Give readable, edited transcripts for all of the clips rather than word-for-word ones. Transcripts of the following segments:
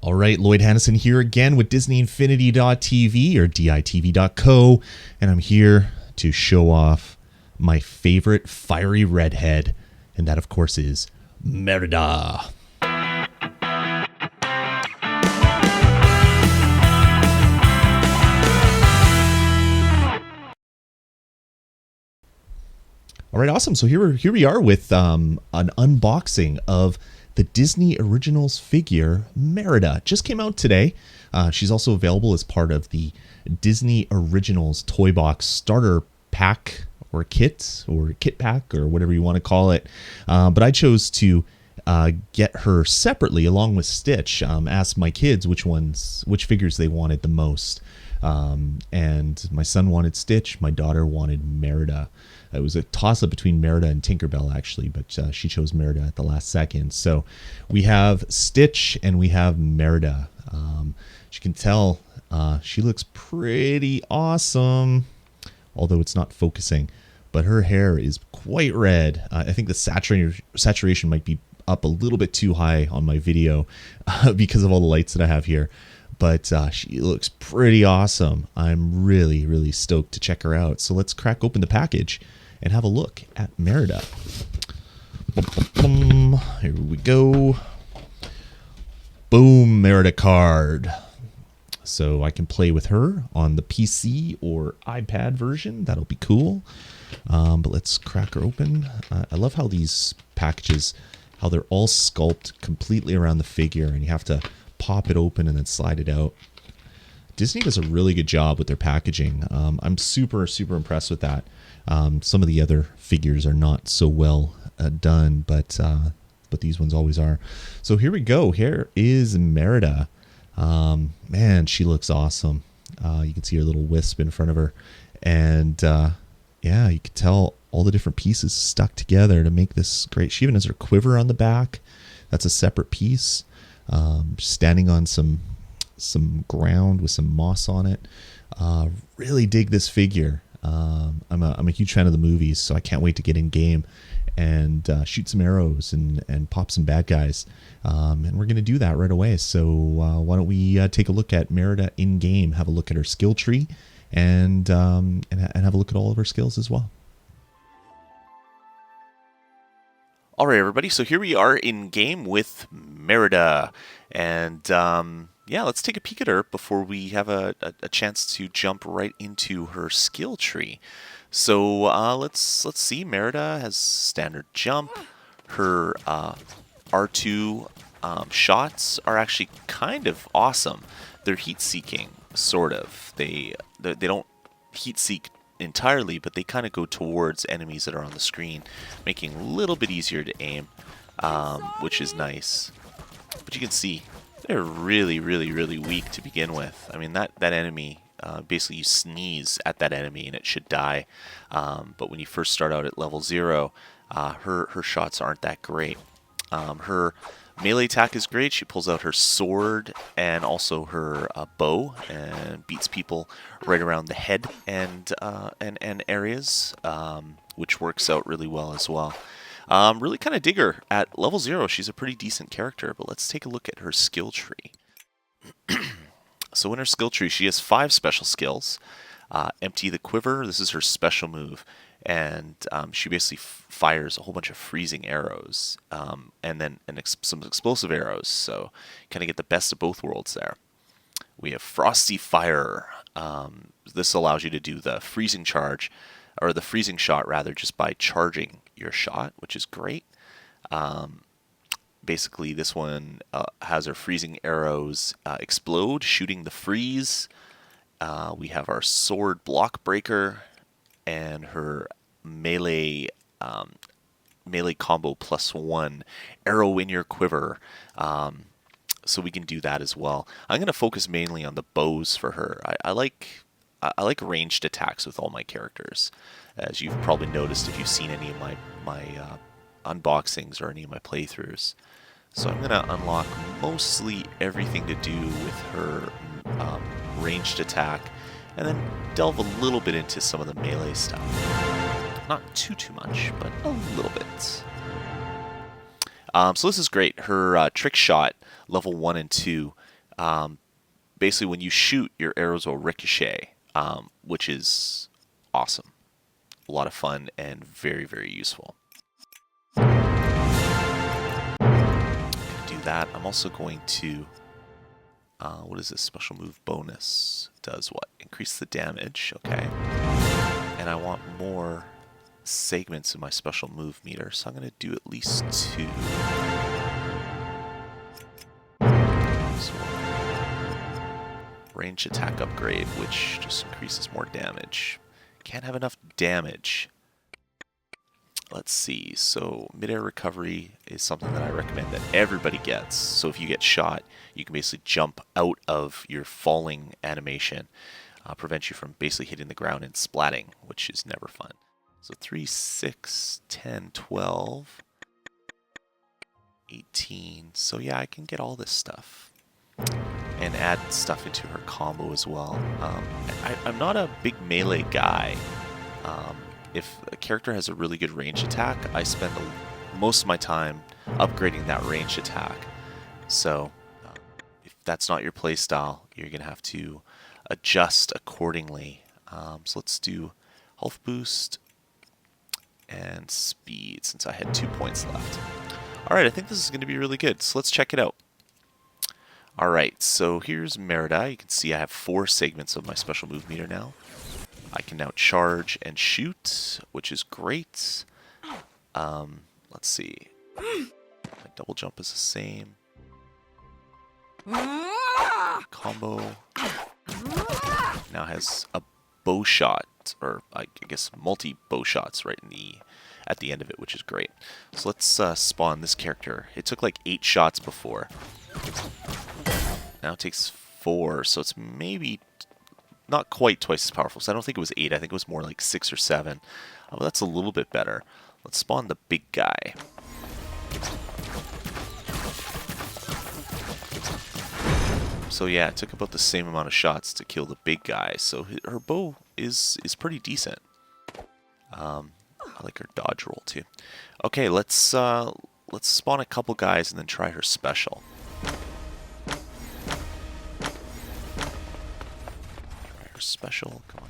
All right, Lloyd Hannison here again with DisneyInfinity.tv or DITV.co, and I'm here to show off my favorite fiery redhead, and that, of course, is Merida. All right, awesome. So here we are with an unboxing of the Disney Originals figure, Merida. Just came out today. She's also available as part of the Disney Originals Toy Box Starter Pack or Kit Pack or whatever you want to call it. But I chose to get her separately along with Stitch. Asked my kids which figures they wanted the most. And my son wanted Stitch. My daughter wanted Merida. It was a toss-up between Merida and Tinkerbell, actually, but she chose Merida at the last second. So we have Stitch and we have Merida. As you can tell, she looks pretty awesome, although it's not focusing. But her hair is quite red. I think the saturation might be up a little bit too high on my video because of all the lights that I have here. But she looks pretty awesome. I'm really, really stoked to check her out. So let's crack open the package and have a look at Merida. Here we go. Boom, Merida card. So I can play with her on the PC or iPad version. That'll be cool. But let's crack her open. I love how these packages, how they're all sculpted completely around the figure, and you have to pop it open and then slide it out. Disney does a really good job with their packaging. I'm super, super impressed with that. Some of the other figures are not so well done, but these ones always are. So here we go. Here is Merida. Man, she looks awesome. You can see her little wisp in front of her. And yeah, you can tell all the different pieces stuck together to make this great. She even has her quiver on the back. That's a separate piece. Standing on some ground with some moss on it. Really dig this figure. I'm a huge fan of the movies, so I can't wait to get in game and shoot some arrows and pop some bad guys. And we're gonna do that right away. So why don't we take a look at Merida in game, have a look at her skill tree, and have a look at all of her skills as well. All right, everybody, so here we are in game with Merida, and yeah, let's take a peek at her before we have a chance to jump right into her skill tree. So let's see. Merida has standard jump. Her R2 shots are actually kind of awesome. They're heat-seeking, sort of. They don't heat-seek entirely, but they kind of go towards enemies that are on the screen, making it a little bit easier to aim, which is nice. But you can see they're really, really, really weak to begin with. I mean, that enemy, basically you sneeze at that enemy and it should die. But when you first start out at level 0, her shots aren't that great. Her melee attack is great. She pulls out her sword and also her bow and beats people right around the head and areas, which works out really well as well. Really kind of dig her. At level 0, she's a pretty decent character, but let's take a look at her skill tree. So in her skill tree, she has 5 special skills. Empty the quiver, this is her special move. And she basically fires a whole bunch of freezing arrows and then some explosive arrows, so kind of get the best of both worlds there. We have Frosty Fire. This allows you to do the freezing charge, or the freezing shot rather, just by charging your shot, which is great. Basically, this one has her freezing arrows explode, shooting the freeze. We have our sword block breaker and her melee combo +1 arrow in your quiver, so we can do that as well. I'm going to focus mainly on the bows for her. I like ranged attacks with all my characters, as you've probably noticed if you've seen any of my unboxings or any of my playthroughs. So I'm going to unlock mostly everything to do with her ranged attack, and then delve a little bit into some of the melee stuff. Not too much, but a little bit. So this is great. Her trick shot, level 1 and 2, basically when you shoot, your arrows will ricochet, which is awesome. A lot of fun and very, very useful. Do that. I'm also going to, what is this special move bonus? Does what? Increase the damage. Okay. And I want more segments in my special move meter, so I'm going to do at least 2. So, range attack upgrade, which just increases more damage. Can't have enough damage. Let's see. So midair recovery is something that I recommend that everybody gets. So if you get shot, you can basically jump out of your falling animation, prevent you from basically hitting the ground and splatting, which is never fun. So 3, 6, 10, 12, 18. So yeah, I can get all this stuff and add stuff into her combo as well. I'm not a big melee guy. If a character has a really good range attack, I spend most of my time upgrading that range attack. So if that's not your playstyle, you're going to have to adjust accordingly. So let's do health boost and speed, since I had 2 points left. Alright, I think this is going to be really good, so let's check it out. Alright, so here's Merida. You can see I have 4 segments of my special move meter now. I can now charge and shoot, which is great. Let's see. My double jump is the same. Combo now has a bow shot, or I guess multi bow shots right at the end of it, which is great. So let's spawn this character. It took like 8 shots before. Now it takes 4, so it's maybe not quite twice as powerful. So I don't think it was 8. I think it was more like 6 or 7. Oh, that's a little bit better. Let's spawn the big guy. So yeah, it took about the same amount of shots to kill the big guy. So her bow is pretty decent. I like her dodge roll too. Okay, let's spawn a couple guys and then try her special. Special, come on.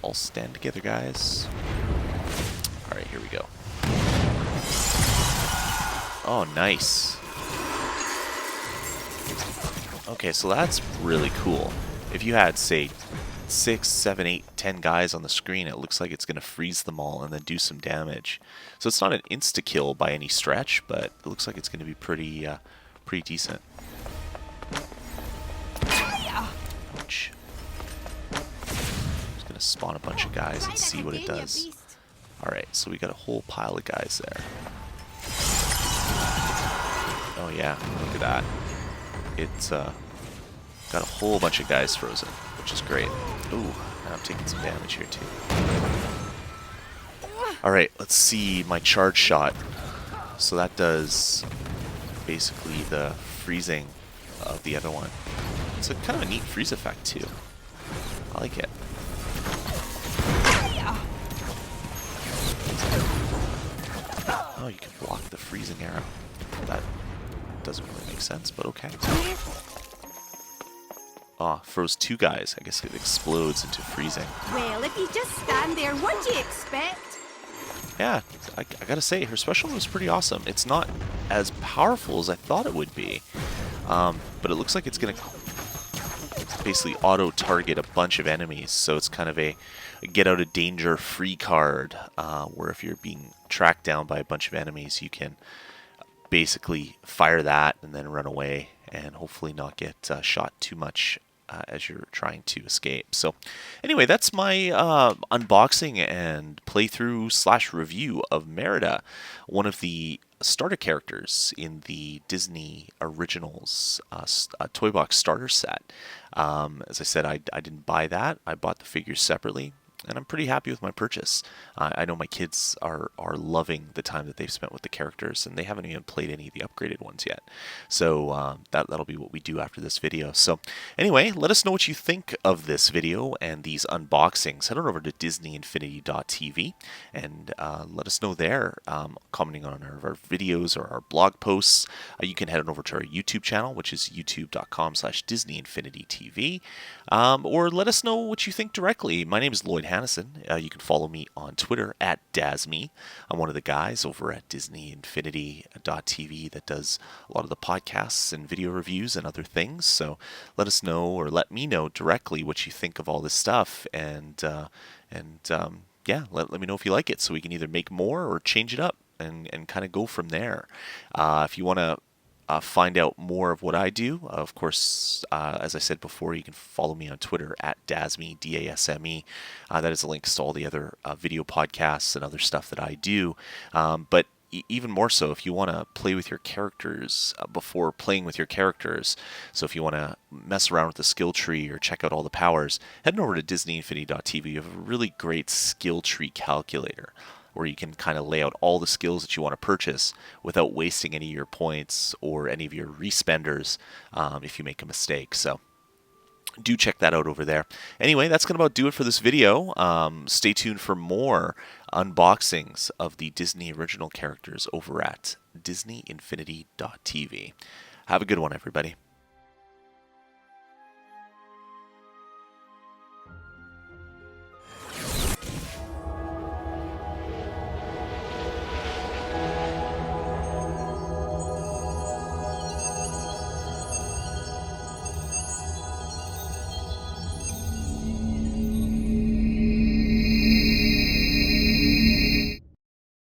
All stand together, guys. Alright, here we go. Oh, nice. Okay, so that's really cool. If you had, say, 6, 7, 8, 10 guys on the screen, it looks like it's going to freeze them all and then do some damage. So it's not an insta-kill by any stretch, but it looks like it's going to be pretty decent. Ouch. Spawn a bunch of guys and see what it does. Alright, so we got a whole pile of guys there. Oh yeah, look at that. It's got a whole bunch of guys frozen, which is great. Ooh, and I'm taking some damage here too. Alright, let's see my charge shot. So that does basically the freezing of the other one. It's a kind of a neat freeze effect too. I like it. Oh, you can block the freezing arrow. That doesn't really make sense, but okay. Oh, froze 2 guys. I guess it explodes into freezing. Well, if you just stand there, what do you expect? Yeah, I gotta say, her special was pretty awesome. It's not as powerful as I thought it would be, but it looks like it's gonna basically auto-target a bunch of enemies, so it's kind of a get out of danger free card, where if you're being tracked down by a bunch of enemies, you can basically fire that and then run away and hopefully not get shot too much as you're trying to escape. So anyway, that's my unboxing and playthrough / review of Merida, one of the starter characters in the Disney Originals Toy Box starter set. As I said, I didn't buy that. I bought the figures separately. and I'm pretty happy with my purchase. I know my kids are loving the time that they've spent with the characters, and they haven't even played any of the upgraded ones yet. So that'll be what we do after this video. So anyway, let us know what you think of this video and these unboxings. Head on over to DisneyInfinity.tv and let us know there, commenting on our videos or our blog posts. You can head on over to our YouTube channel, which is youtube.com/DisneyInfinityTV, or let us know what you think directly. My name is Lloyd Hannison. You can follow me on Twitter at DazMe. I'm one of the guys over at DisneyInfinity.tv that does a lot of the podcasts and video reviews and other things. So let us know, or let me know directly what you think of all this stuff, and yeah, let me know if you like it, so we can either make more or change it up and kind of go from there. If you want to find out more of what I do, of course, as I said before, you can follow me on Twitter at DASME, DASME. That is links to all the other video podcasts and other stuff that I do. But even more so, if you want to play with your characters before playing with your characters, so if you want to mess around with the skill tree or check out all the powers, head over to DisneyInfinity.tv. You have a really great skill tree calculator where you can kind of lay out all the skills that you want to purchase without wasting any of your points or any of your respenders if you make a mistake. So do check that out over there. Anyway, that's going to about do it for this video. Stay tuned for more unboxings of the Disney original characters over at DisneyInfinity.tv. Have a good one, everybody.